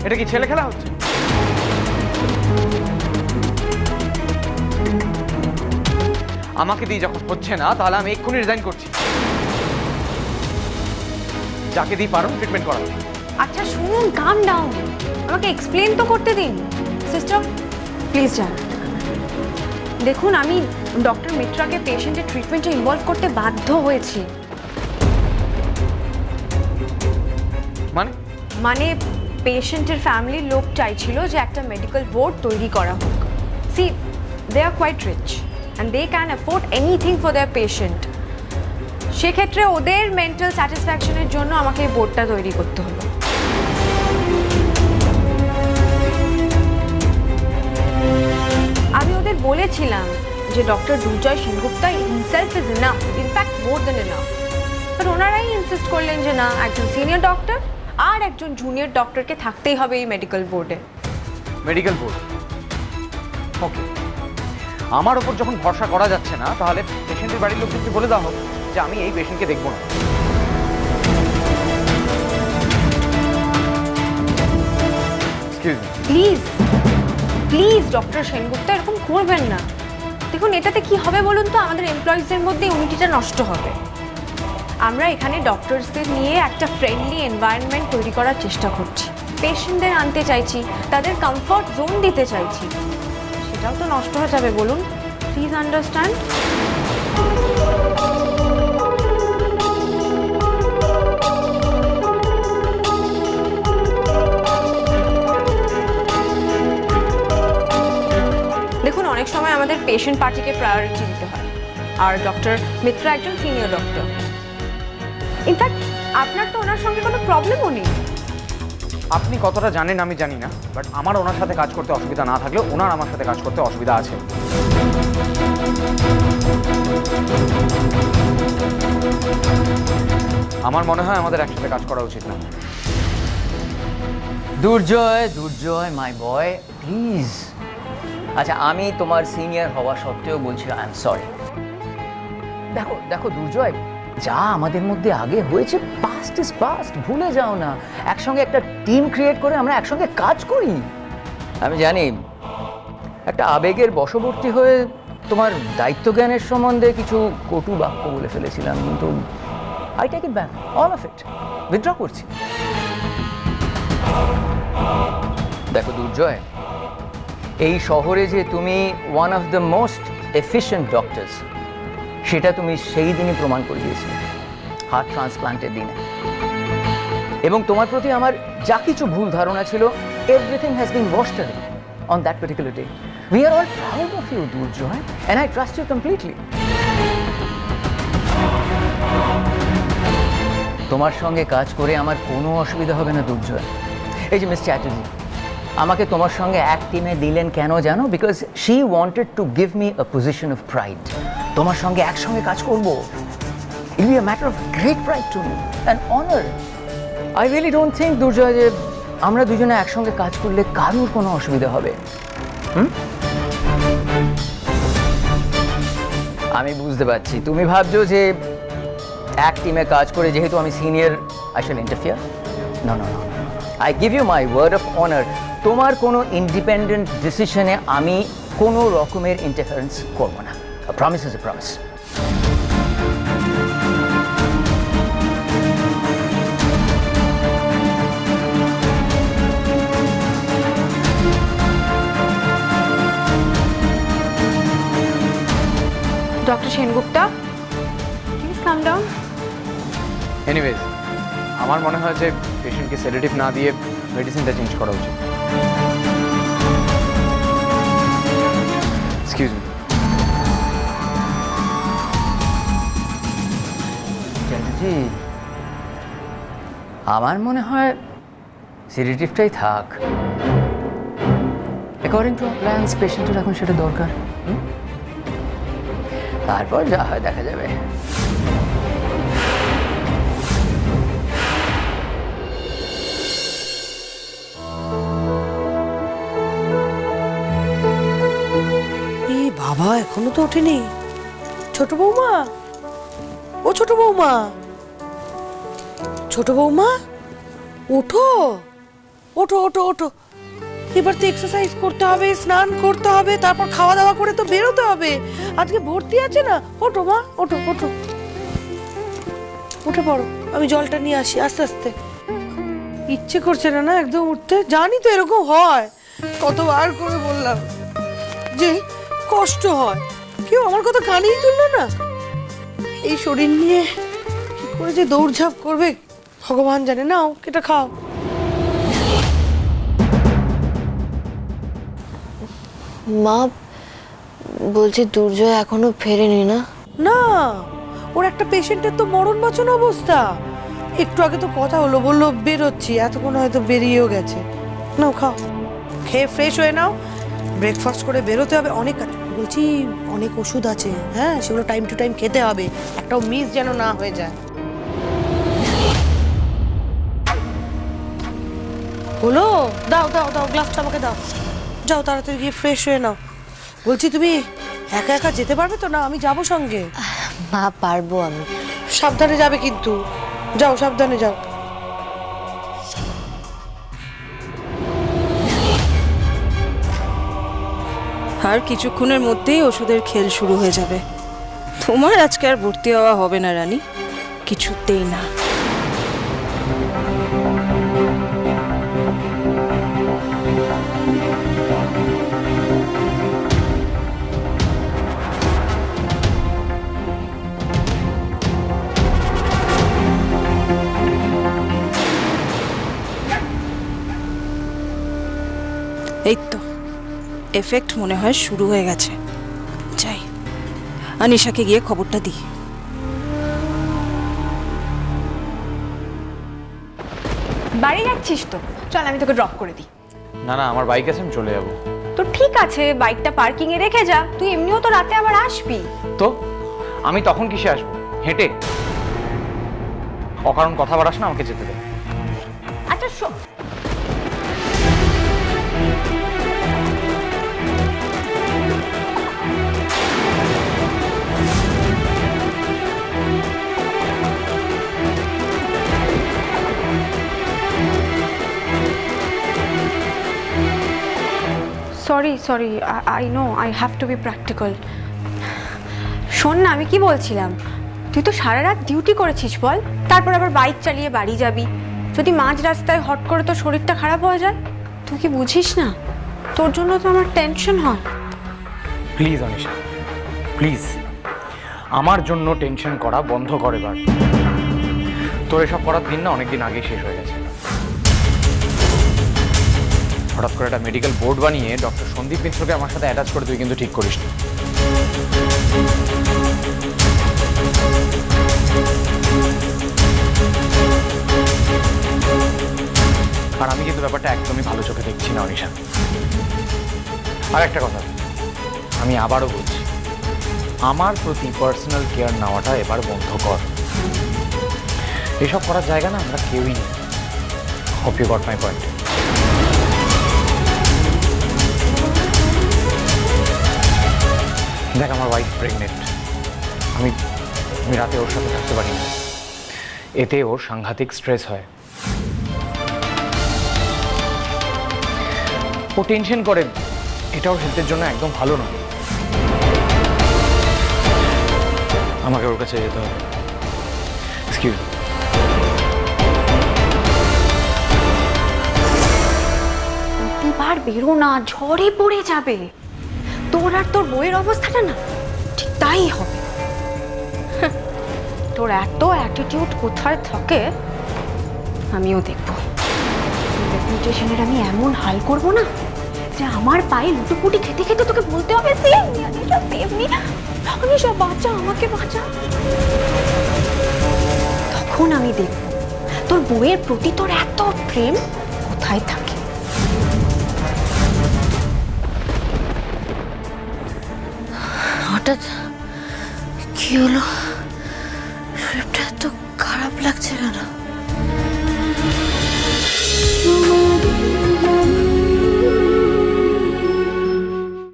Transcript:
এটা কি ছেলে খেলা হচ্ছে? আমাকে দিয়ে যখন হচ্ছে না, তাহলে আমি এক্ষুনি রিজাইন করছি। যাকে দিয়ে পারুন ট্রিটমেন্ট করাবো। আচ্ছা শুনুন, কাম ডাউন, আমাকে এক্সপ্লেন তো করতে দিন। সিস্টার প্লিজ যান। দেখুন, আমি ডক্টর মিত্রাকে পেশেন্টের ট্রিটমেন্টে ইনভলভ করতে বাধ্য হয়েছি। মানে পেশেন্টের ফ্যামিলির লোক চাইছিল যে একটা মেডিকেল বোর্ড তৈরি করা হোক। See, they are quite rich and they can afford anything for their patient. সেক্ষেত্রে ওদের মেন্টাল স্যাটিসফ্যাকশনের জন্য আমাকে এই বোর্ডটা তৈরি করতে হলো। আমি ওদের বলেছিলাম যে doctor Durjoy Sengupta himself is enough, in fact more than enough. But ওনারাই ইনসিস্ট করলেন যে না, একজন সিনিয়র ডক্টর আর একজন জুনিয়র ডক্টরকে থাকতেই হবে এই মেডিকেল বোর্ডে। Medical board? ওকে, আমার ওপর যখন ভরসা করা যাচ্ছে না, তাহলে পেশেন্টের বাড়ির লোকদেরকে বলে দেওয়া হোক যে আমি এই পেশেন্টকে দেখবো না। প্লিজ প্লিজ ডক্টর সেনগুপ্তা, এরকম করবেন না। দেখুন, এটাতে কি হবে বলুন তো? আমাদের এমপ্লয়িজদের মধ্যে ইউনিটিটা নষ্ট হবে। আমরা এখানে ডক্টরসদের নিয়ে একটা ফ্রেন্ডলি এনভায়রনমেন্ট তৈরি করার চেষ্টা করছি, পেশেন্টদের আনতে চাইছি, তাদের কমফর্ট জোন দিতে চাইছি। সেটাও তো নষ্ট হয়ে যাবে বলুন। Please understand. দেখুন, অনেক সময় আমাদের পেশেন্ট পার্টিকে প্রায়োরিটি দিতে হয়, আর ডক্টর মিত্রা একজন সিনিয়র ডক্টর। ইনফ্যাক্ট আপনার তো ওনার সঙ্গে কোনো প্রবলেমও নেই। আপনি কতটা জানেন আমি জানি না, বাট আমার ওনার সাথে কাজ করতে অসুবিধা না থাকলেও ওনার আমার সাথে কাজ করতে অসুবিধা আছে। আমার মনে হয় আমাদের একসাথে কাজ করা উচিত না। দুর্জয়, দুর্জয় মাই বয়, প্লিজ। আচ্ছা, আমি তোমার সিনিয়র হওয়া সত্ত্বেও বলছি আই এম সরি। দেখো দেখো দুর্জয়, যা আমাদের মধ্যে আগে হয়েছে, পাস্ট ইজ পাস্ট, ভুলে যাও না। একসঙ্গে একটা টিম ক্রিয়েট করে আমরা একসঙ্গে কাজ করি। আমি জানি একটা আবেগের বশবর্তী হয়ে তোমার দায়িত্বজ্ঞানের সম্বন্ধে কিছু কটু বাক্য বলে ফেলেছিলাম, কিন্তু I take it back, all of it withdraw করছি। দেখো দুর্জয়, এই শহরে যে তুমি one of the most efficient doctors, সেটা তুমি সেই দিনই প্রমাণ করে দিয়েছিলে, হার্ট ট্রান্সপ্লান্টের দিনে। এবং তোমার প্রতি আমার যা কিছু ভুল ধারণা ছিল, everything has been washed away on that particular day. We are all proud of you Durjoy, and I trust you completely. তোমার সঙ্গে কাজ করে আমার কোনো অসুবিধা হবে না দুর্জয়। এই যে মিস চ্যাটার্জি আমাকে তোমার সঙ্গে এক টিমে দিলেন কেন জানো? Because she wanted to give me a position of pride. তোমার সঙ্গে একসঙ্গে কাজ করবো, it will be a matter of great pride to me and honour. I really don't think Durjoy যে আমরা দুজনে একসঙ্গে কাজ করলে কারোর কোনো অসুবিধা হবে। আমি বুঝতে পারছি তুমি ভাবছো যে এক টিমে কাজ করে যেহেতু আমি senior, I shall interfere. No no no, I give you my word of honour, তোমার কোনো ইন্ডিপেন্ডেন্ট ডিসিশনে আমি কোনো রকমের ইন্টারফারেন্স করবো না। A promise is a promise. Doctor Sengupta, please calm down. Anyways, আমার মনে হয় যে পেশেন্টকে সেডেটিভ না দিয়ে মেডিসিনটা চেঞ্জ করা উচিত। Excuse me. চ্যাটার্জি, আমার মনে হয় সেডেটিভটাই থাক। অ্যাকর্ডিং টু প্ল্যান্স পেশেন্টের এখন সেটা দরকার। তারপর যা হয় দেখা যাবে। বাবা এখনো তো ওঠেনি। ছোট বৌমা, ও ছোট বৌমা, ছোট বৌমা ওঠো, ওঠো ওঠো ওঠো, এবার তো এক্সারসাইজ করতে হবে, স্নান করতে হবে, তারপর খাওয়া দাওয়া করে তো বেরোতে হবে। আজকে ভর্তি আছে না। ওঠো মা, ওঠো ওঠো, উঠে পড়ো। আমি জলটা নিয়ে আসি আস্তে আস্তে। ইচ্ছে করছে না না একদম উঠতে, জানি তো এরকম হয়, কতবার করে বললাম যে কষ্ট হয়, কেউ আমার কথা কানেই তুললো না। এই শরীর নিয়ে কি করে যে দৌড়ঝাঁপ করবে ভগবান জানে। নাও এটা খাও। মা, বলছি দুর্জয় এখনো ফেরেনি না? না, ওর একটা পেশেন্টের তো মরণ বাঁচন অবস্থা। একটু আগে তো কথা হলো, বললো বেরোচ্ছি, এতক্ষণ হয়তো বেরিয়েও গেছে। নাও খাও, খেয়ে ফ্রেশ হয়ে নাও, ব্রেকফাস্ট করে বেরোতে হবে। অনেক কাজ বলছি, অনেক ওষুধ আছে, হ্যাঁ সেগুলো টাইম টু টাইম খেতে হবে, একটাও মিস যেন না হয়ে যায়। হলো, দাও দাও দাও, গ্লাসটা আমাকে দাও। যাও তাড়াতাড়ি গিয়ে ফ্রেশ হয়ে নাও। বলছি তুমি একা একা যেতে পারবে তো? না আমি যাবো সঙ্গে। মা, পারবো আমি। সাবধানে যাবে কিন্তু, যাও সাবধানে যাও। আর কিছুক্ষণের মধ্যেই ওষুধের খেল শুরু হয়ে যাবে। তোমার আজকে আর ভর্তি হওয়া হবে না রানী, কিছুতেই না। এই তো এফেক্ট মনে হয় শুরু হয়ে গেছে। যাই, আনিশাকে গিয়ে খবরটা দিই। বাড়ি যাচ্ছিস তো? চল আমি তোকে ড্রপ করে দিই। না না, আমার বাইক আছে, আমি চলে যাবো। তো ঠিক আছে, বাইকটা পার্কিং এ রেখে যা, তুই এমনিও তো রাতে আবার আসবি। তো আমি তখন কিসে আসবো? হেঁটে? অকারণ কথা বাড়াস না, আমাকে যেতে দে। আচ্ছা sorry, I know I have to B practical. শোন না, আমি কি বলছিলাম, তুই তো সারা রাত ডিউটি করেছিস বল, তারপর আবার বাইক চালিয়ে বাড়ি যাবি। যদি মাঝ রাস্তায় হট করে তোর শরীরটা খারাপ হয়ে যায়, তুই কি বুঝিস না? তোর জন্য তো আমার টেনশন হয়। প্লিজ অনিশা, প্লিজ আমার জন্য টেনশন করা বন্ধ কর এবার। তোর এসব করার দিন না অনেকদিন আগেই শেষ হয়ে গেছে। হঠাৎ করে একটা মেডিকেল বোর্ড বানিয়ে ডক্টর সন্দীপ মিত্রকে আমার সাথে অ্যাটাচ করে তুই কিন্তু ঠিক করিস না। আর আমি কিন্তু ব্যাপারটা একদমই ভালো চোখে দেখছি না অনিশা। আর একটা কথা আমি আবারও বলছি, আমার প্রতি পার্সোনাল কেয়ার নেওয়াটা এবার বন্ধ কর। এসব করার জায়গা না আমরা কেউই নেই। Hope you got my point. দেখ, আমার ওয়াইফ প্রেগনেন্ট, আমি রাতে ওর সাথে থাকতে পারি না, এতে ওর সাংঘাতিক স্ট্রেস হয়। ও টেনশন করে, এটা ওর হেলথের জন্য একদম ভালো নয়। আমাকে ওর কাছে যেতে হবে। Excuse me. প্রতিবার বেরো না, ঝড়ে পড়ে যাবে। তোর আর তোর বইয়ের অবস্থাটা না ঠিক তাই হবে। তোর এত অ্যাটিটিউড কোথায় থাকে আমিও দেখবো। রেপুটেশনের আমি এমন হাল করব না যে আমার পায়ে লুটোপুটি খেতে খেতে তোকে বলতে হবে save me Anisha, save me Anisha, বাঁচা আমাকে, বাঁচা। তখন আমি দেখব তোর বইয়ের প্রতি তোর এত প্রেম কোথায় থাকে। হঠাৎ কি হলো? শরীরটা এত খারাপ লাগছে কেন?